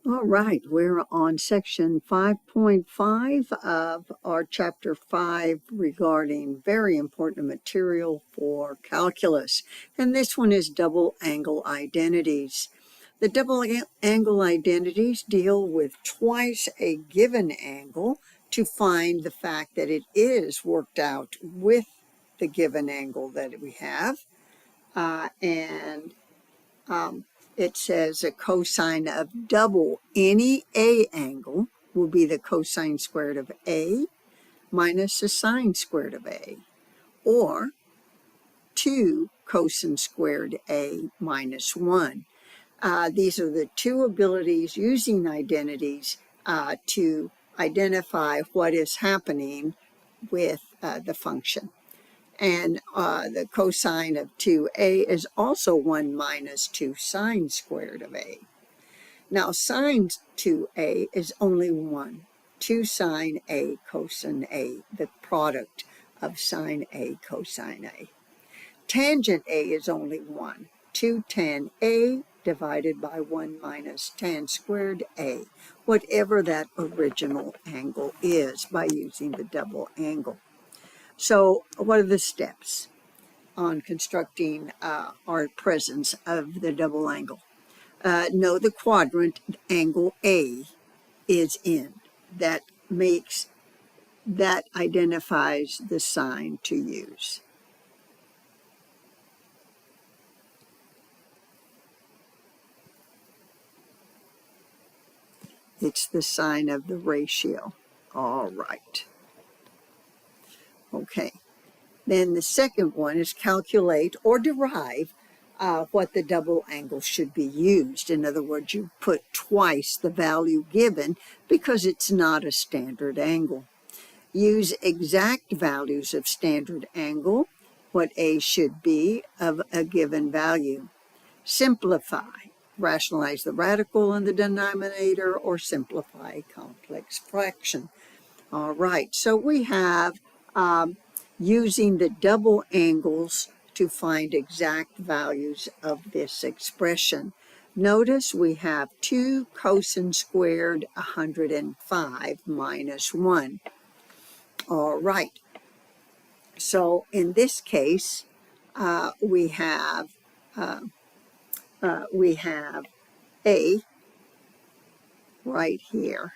All right, we're on section 5.5 of our chapter 5 regarding very important material for calculus. And this one is double angle identities. The double angle identities deal with twice a given angle to find the fact that it is worked out with the given angle that we have. It says a cosine of double any A angle will be the cosine squared of A minus the sine squared of A, or 2 cosine squared A minus 1. These are the two abilities using identities to identify what is happening with the function. And the cosine of 2a is also 1 minus 2 sine squared of a. Now, sine 2a is only 1. 2 sine a cosine a, the product of sine a cosine a. Tangent a is only 1. 2 tan a divided by 1 minus tan squared a, whatever that original angle is by using the double angle. So what are the steps on constructing our presence of the double angle? Know the quadrant angle A is in. That identifies the sign to use. It's the sign of the ratio. All right. Okay. Then the second one is calculate or derive what the double angle should be used. In other words, you put twice the value given because it's not a standard angle. Use exact values of standard angle, what A should be of a given value. Simplify. Rationalize the radical in the denominator or simplify a complex fraction. All right, so we have using the double angles to find exact values of this expression. Notice we have 2 cosine squared 105 minus 1. All right. So in this case, we have A right here,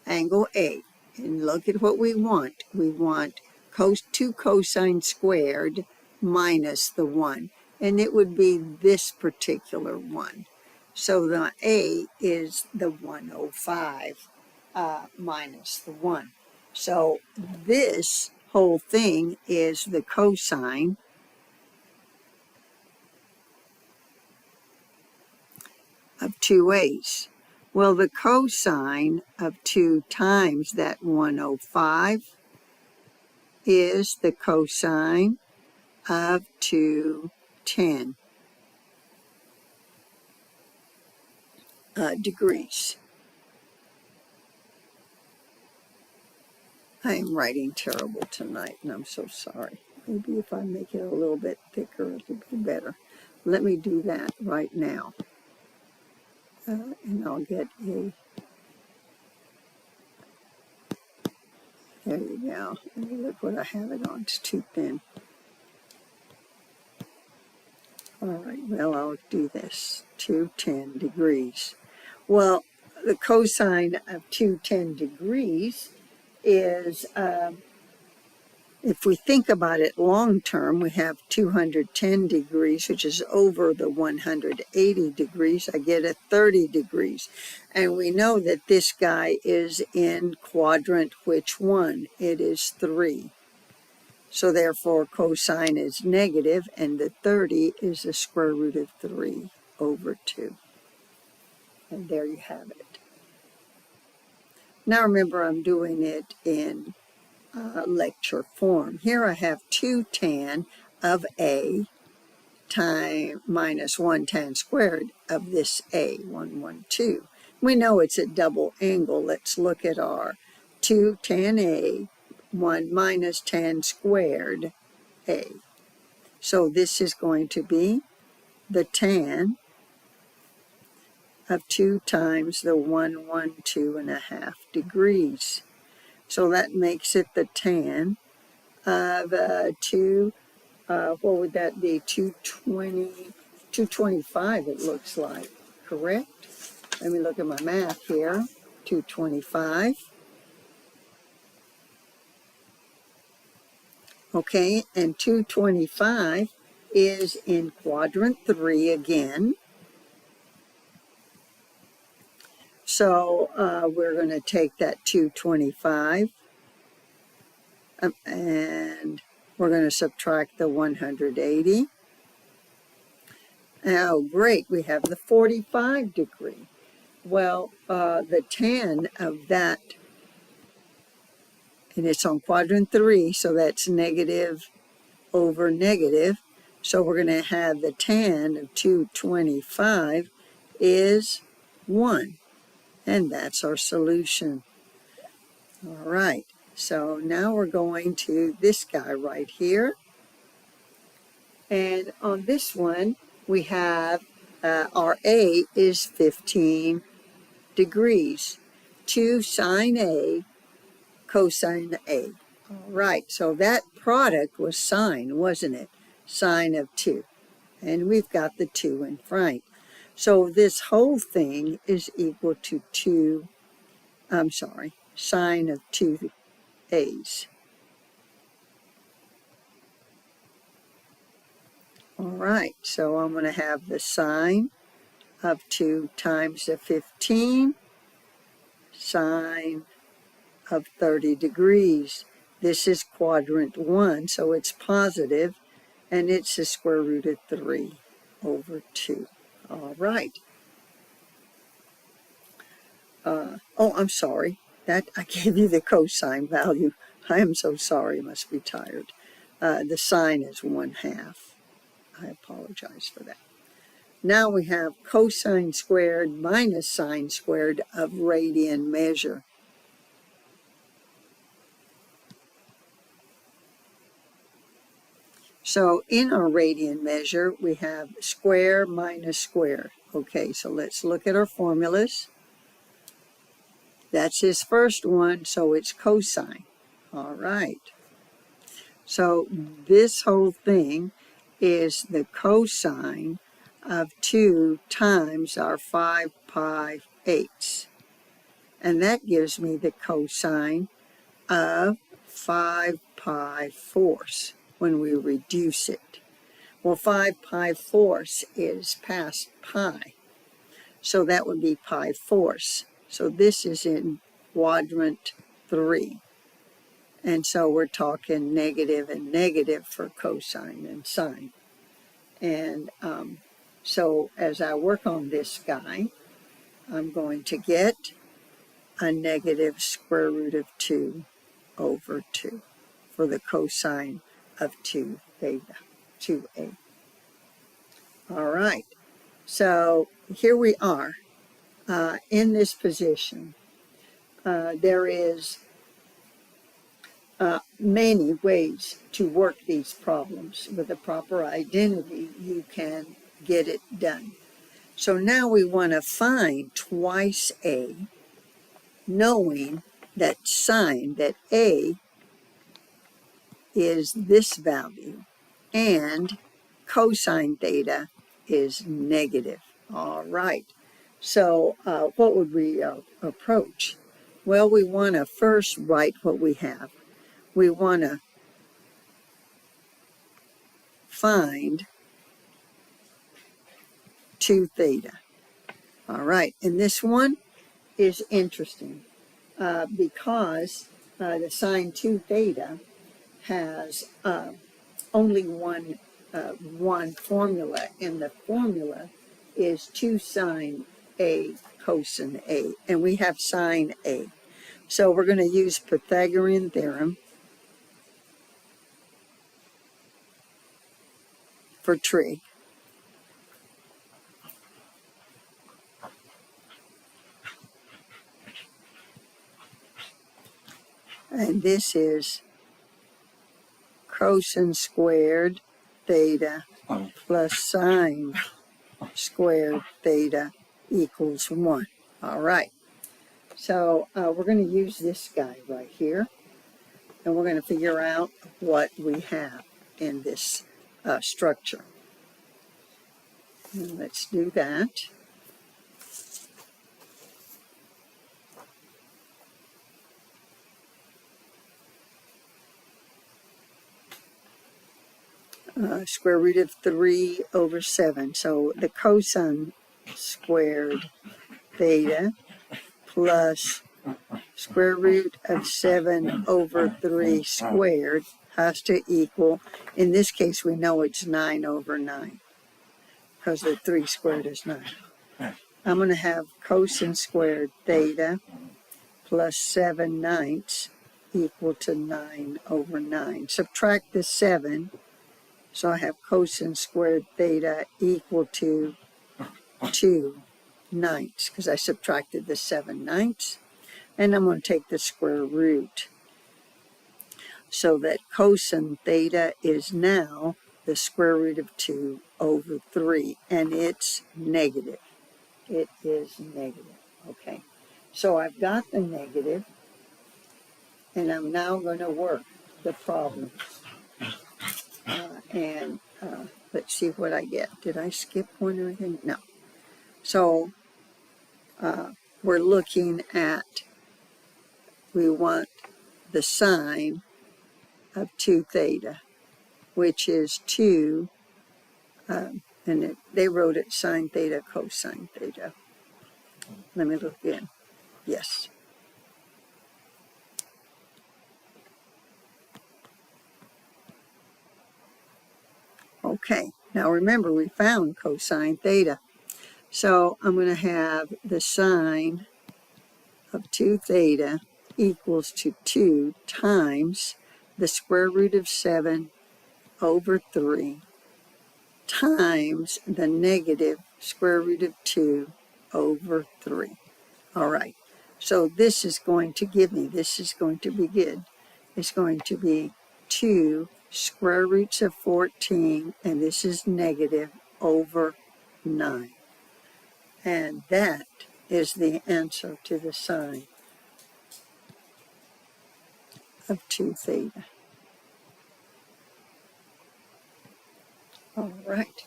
angle A. And look at what we want. We want 2 cosine squared minus the 1. And it would be this particular one. So the A is the 105 minus the 1. So this whole thing is the cosine of 2A's. Well, the cosine of 2 times that 105 is the cosine of 210 degrees. I am writing terrible tonight, and I'm so sorry. Maybe if I make it a little bit thicker, it'll be better. Let me do that right now. And I'll get a, there you go. Look what I have it on, it's too thin. All right, well, I'll do this, 210 degrees. Well, the cosine of 210 degrees is, if we think about it long term, we have 210 degrees, which is over the 180 degrees. I get a 30 degrees. And we know that this guy is in quadrant which one? It is 3. So therefore, cosine is negative, and the 30 is the square root of 3 over 2. And there you have it. Now remember, I'm doing it in lecture form. Here I have 2 tan of A minus 1 tan squared of this A, 112. We know it's a double angle. Let's look at our 2 tan A, 1 minus tan squared A. So this is going to be the tan of 2 times the 112.5 degrees. So that makes it the tan of 2, what would that be, 225 it looks like, correct? Let me look at my math here, 225. Okay, and 225 is in quadrant 3 again. So we're going to take that 225 and we're going to subtract the 180. Oh, great, we have the 45 degree. Well, the tan of that, and it's on quadrant 3, so that's negative over negative. So we're going to have the tan of 225 is 1. And that's our solution. All right, so now we're going to this guy right here. And on this one, we have our A is 15 degrees. 2 sine A, cosine A. All right, so that product was sine, wasn't it? Sine of 2. And we've got the 2 in front. So this whole thing is equal to sine of 2 A's. All right, so I'm going to have the sine of 2 times the 15, sine of 30 degrees. This is quadrant 1, so it's positive, and it's the square root of 3 over 2. All right. Oh, I'm sorry. That I gave you the cosine value. I am so sorry. I must be tired. The sine is 1/2. I apologize for that. Now we have cosine squared minus sine squared of radian measure. So in our radian measure, we have square minus square. Okay, so let's look at our formulas. That's his first one, so it's cosine. All right. So this whole thing is the cosine of 2 times our 5 pi 8ths. And that gives me the cosine of 5 pi 4ths when we reduce it. Well, 5 pi 4ths is past pi, so that would be pi 4ths. So this is in quadrant 3. And so we're talking negative and negative for cosine and sine. And so as I work on this guy, I'm going to get a negative square root of 2 over 2 for the cosine of 2 theta, 2a. All right, so here we are in this position. There is many ways to work these problems. With a proper identity, you can get it done. So now we want to find twice a, knowing that sine, that a is this value, and cosine theta is negative. All right, so what would we approach? Well, we want to first write what we have. We want to find 2 theta. All right, and this one is interesting because the sine 2 theta has only one formula, and the formula is 2 sine a cosine a, and we have sine a. So we're going to use Pythagorean theorem for trig. And this is cosine squared theta plus sine squared theta equals 1. All right. So we're going to use this guy right here, and we're going to figure out what we have in this structure. And let's do that. Square root of 3 over 7. So the cosine squared theta plus square root of 7 over 3 squared has to equal, in this case we know it's 9 over 9 because the 3 squared is 9. I'm going to have cosine squared theta plus 7/9 equal to 9 over 9. Subtract the 7, so I have cosine squared theta equal to 2/9 because I subtracted the 7/9. And I'm going to take the square root, so that cosine theta is now the square root of 2 over 3, and it's negative. It is negative. Okay, so I've got the negative, and I'm now going to work the problem. Let's see what I get. Did I skip one or anything? No. So we're looking at, we want the sine of 2 theta, which is 2, they wrote it sine theta, cosine theta. Let me look again. Yes. Okay, now remember we found cosine theta. So I'm going to have the sine of 2 theta equals to 2 times the square root of 7 over 3 times the negative square root of 2 over 3. All right, so this is going to give me, this is going to be good. It's going to be 2 square roots of 14, and this is negative, over 9. And that is the answer to the sine of 2 theta. All right.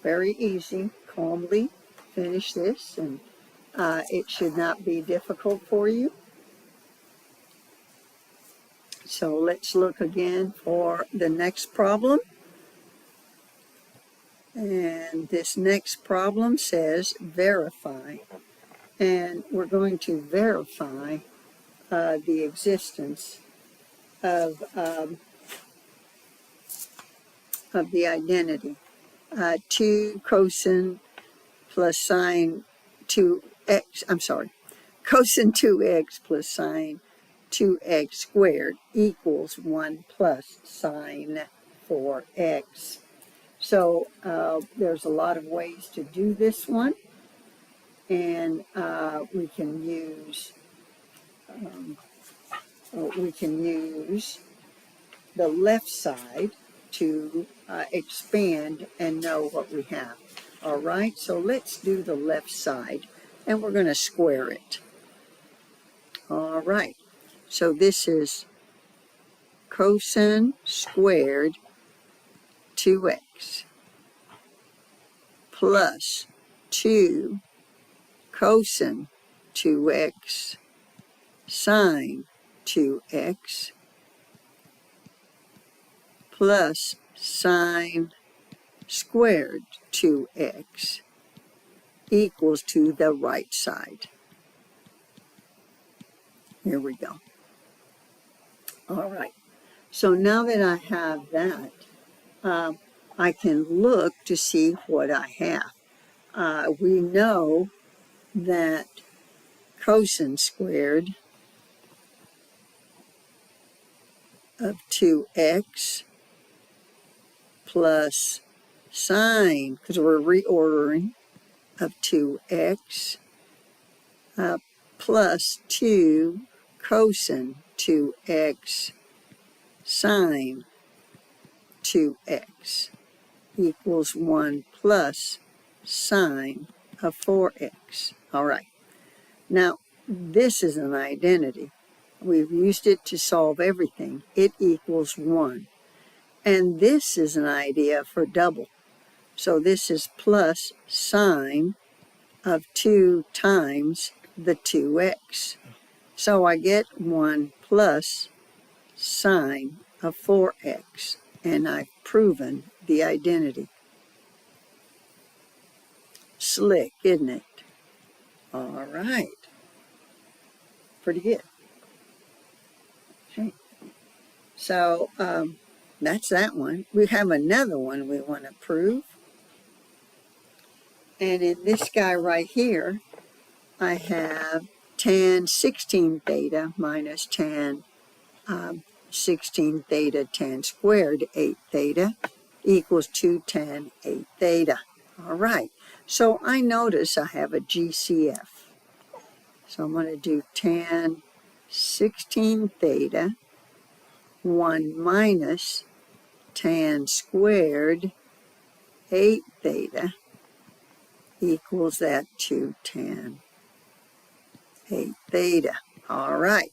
Very easy. Calmly finish this, and it should not be difficult for you. So let's look again for the next problem. And this next problem says verify. And we're going to verify the existence of the identity. 2 cosine plus sine 2x, I'm sorry, cosine 2x plus sine 2x squared equals 1 plus sine 4x. So there's a lot of ways to do this one, and we can use the left side to expand and know what we have. All right, so let's do the left side, and we're going to square it. All right, so this is cosine squared 2x plus 2 cosine 2x sine 2x plus sine squared 2x equals to the right side. Here we go. All right. So now that I have that, I can look to see what I have. We know that cosine squared of 2x plus sine, because we're reordering, of 2x plus 2 cosine 2x sine 2x equals 1 plus sine of 4x. All right. Now, this is an identity. We've used it to solve everything. It equals 1. And this is an idea for double. So this is plus sine of 2 times the 2x. So I get 1 plus sine of 4x. And I've proven the identity. Slick, isn't it? All right. Pretty good. Okay. So that's that one. We have another one we want to prove. And in this guy right here, I have tan 16 theta minus tan 16 theta tan squared 8 theta equals 2 tan 8 theta. All right. So I notice I have a GCF. So I'm going to do tan 16 theta 1 minus tan squared 8 theta equals that 2 tan 8 theta. All right.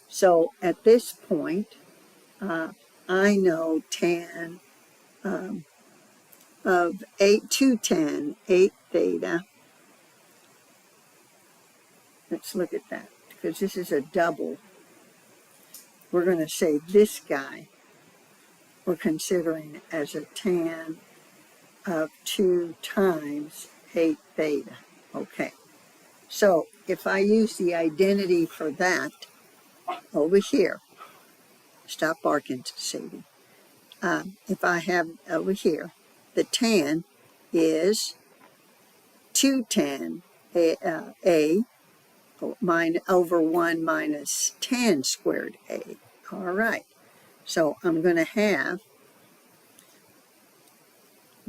So at this point, I know tan of 2 tan 8 theta. Let's look at that, because this is a double. We're going to say this guy we're considering as a tan of 2 times 8 theta. Okay. So if I use the identity for that over here, stop barking, Sadie. If I have over here, the tan is 2 tan a over 1 minus tan squared a. All right. So I'm going to have,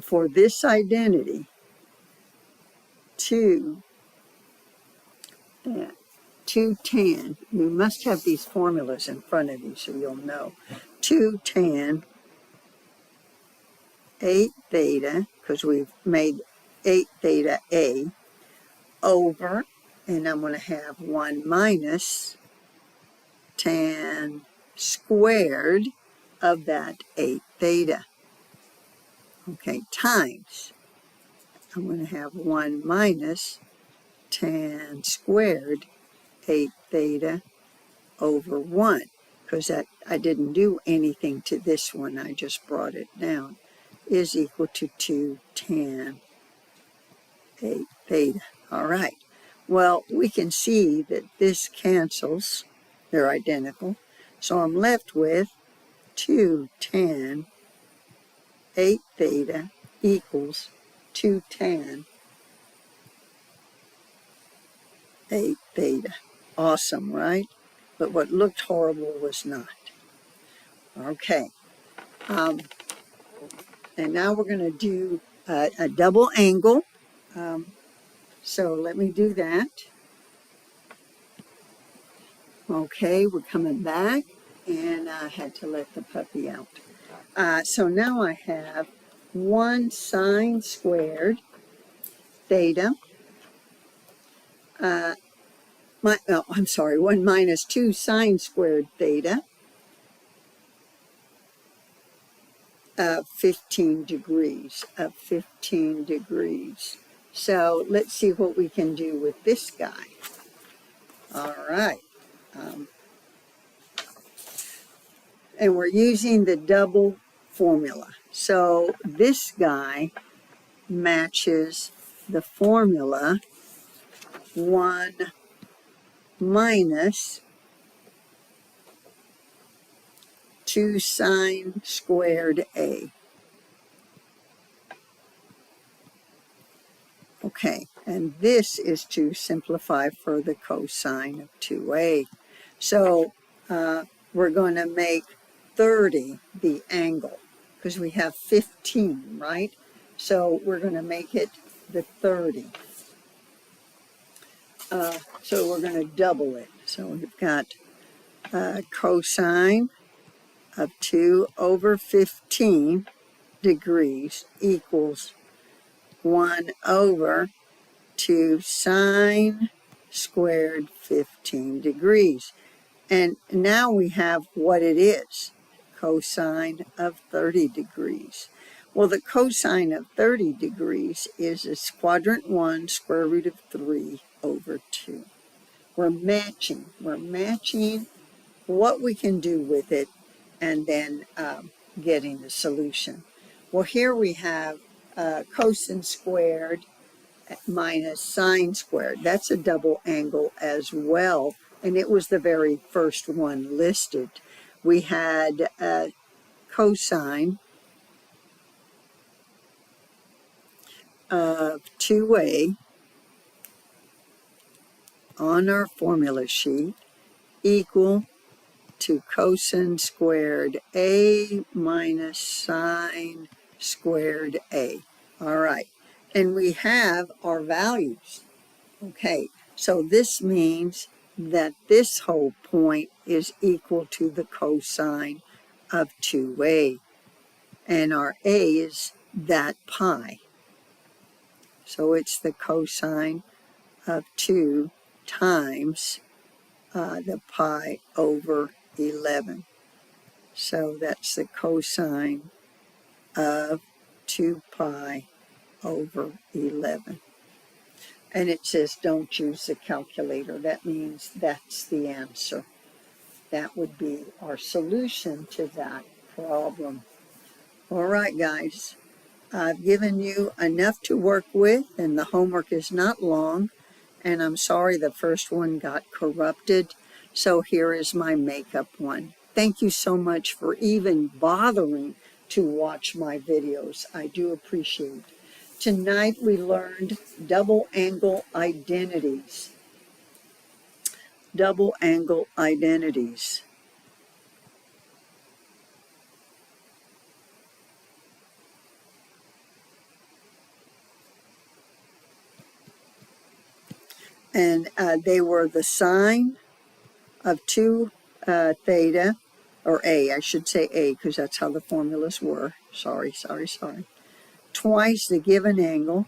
for this identity, 2 tan. You must have these formulas in front of you so you'll know. 2 tan 8 theta, because we've made 8 theta a, over, and I'm going to have 1 minus tan squared of that 8 theta. Okay, times. I'm going to have 1 minus tan squared 8 theta over 1, because I didn't do anything to this one, I just brought it down, is equal to 2 tan 8 theta. All right. Well, we can see that this cancels. They're identical. So I'm left with 2 tan 8 theta equals 2 tan 8 theta. Awesome, right? But what looked horrible was not. Okay. And now we're going to do a double angle. So let me do that. Okay, we're coming back, and I had to let the puppy out. So now I have 1 sine squared theta. I'm sorry, 1 minus 2 sine squared theta of 15 degrees, So let's see what we can do with this guy. All right. And we're using the double formula. So this guy matches the formula 1 minus 2 sine squared a. Okay, and this is to simplify for the cosine of 2a. So we're going to make 30 the angle, because we have 15, right? So we're going to make it the 30. So we're going to double it. So we've got cosine of 2 over 15 degrees equals 1 over 2 sine squared 15 degrees. And now we have what it is, cosine of 30 degrees. Well, the cosine of 30 degrees is quadrant 1 square root of 3 over 2. We're matching what we can do with it and then getting the solution. Well, here we have cosine squared minus sine squared. That's a double angle as well, and it was the very first one listed. We had cosine of 2a on our formula sheet equal to cosine squared a minus sine squared a. All right, and we have our values. Okay, so this means that this whole point is equal to the cosine of 2a, and our a is that pi. So it's the cosine of 2 times the pi over 11. So that's the cosine of 2 pi over 11. And it says don't use the calculator. That means that's the answer. That would be our solution to that problem. All right, guys. I've given you enough to work with, and the homework is not long. And I'm sorry the first one got corrupted. So here is my makeup one. Thank you so much for even bothering to watch my videos. I do appreciate it. Tonight we learned double angle identities. Double angle identities. And they were the sine of 2 theta, or a, I should say a, because that's how the formulas were. Sorry. Twice the given angle.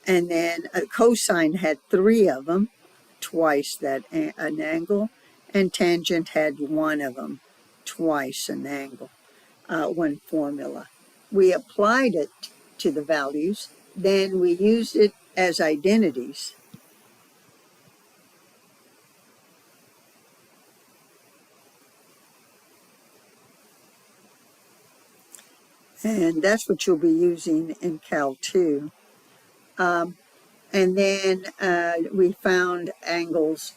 And then a cosine had 3 of them, twice that an angle, and tangent had 1 of them, twice an angle, one formula. We applied it to the values, then we used it as identities. And that's what you'll be using in Cal 2. And then we found angles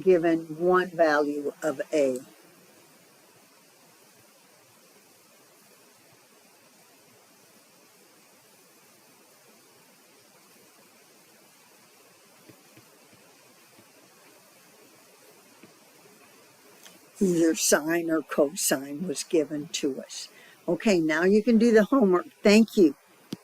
given one value of A. Either sine or cosine was given to us. Okay, now you can do the homework. Thank you.